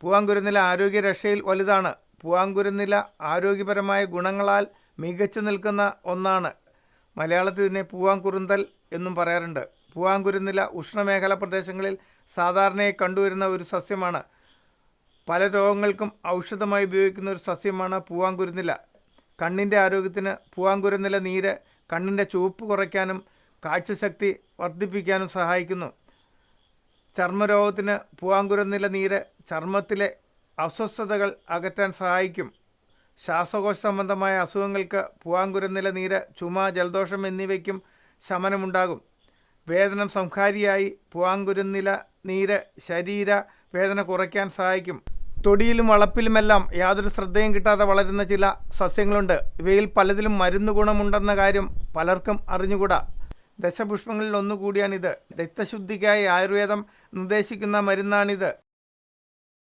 പൂവാങ്കുരുന്നില ആരോഗ്യരക്ഷയിൽ വലുതാണ്. പൂവാങ്കുരുന്നില ആരോഗ്യപരമായ ഗുണങ്ങളാൽ മികച്ചു നിൽക്കുന്ന ഒന്നാണ്. മലയാളത്തിൽ ഇതിനെ പൂവാങ്കുറുന്തൽ എന്നും പറയാറുണ്ട്. പൂവാങ്കുരുന്നില ഉഷ്ണമേഖലാ പ്രദേശങ്ങളിൽ സാധാരണയായി കണ്ടുവരുന്ന ഒരു സസ്യമാണ്. പല രോഗങ്ങൾക്കും ഔഷധമായി ഉപയോഗിക്കുന്ന ഒരു സസ്യമാണ് പൂവാങ്കുരുന്നില. കണ്ണിൻ്റെ ആരോഗ്യത്തിന് പൂവാങ്കുരുന്നില നീര് കണ്ണിൻ്റെ ചുവപ്പ് കുറയ്ക്കാനും കാഴ്ചശക്തി വർദ്ധിപ്പിക്കാനും സഹായിക്കുന്നു. ചർമ്മരോഗത്തിന് പൂവാങ്കുരുന്നില നീര് ചർമ്മത്തിലെ അസ്വസ്ഥതകൾ അകറ്റാൻ സഹായിക്കും. ശ്വാസകോശ സംബന്ധമായ അസുഖങ്ങൾക്ക് പൂവാങ്കുരുന്നില നീര് ചുമ, ജലദോഷം എന്നിവയ്ക്കും ശമനമുണ്ടാകും. വേദന സംഹാരിയായി പൂവാങ്കുരുന്നില നീര് ശരീര വേദന കുറയ്ക്കാൻ സഹായിക്കും. തൊടിയിലും വളപ്പിലുമെല്ലാം യാതൊരു ശ്രദ്ധയും കിട്ടാതെ വളരുന്ന ചില സസ്യങ്ങളുണ്ട്. ഇവയിൽ പലതിലും മരുന്ന് ഗുണമുണ്ടെന്ന കാര്യം പലർക്കും അറിഞ്ഞുകൂടാ. ദശപുഷ്പങ്ങളിൽ ഒന്നുകൂടിയാണിത്. രക്തശുദ്ധിക്കായി ആയുർവേദം നിർദ്ദേശിക്കുന്ന മരുന്നാണിത്.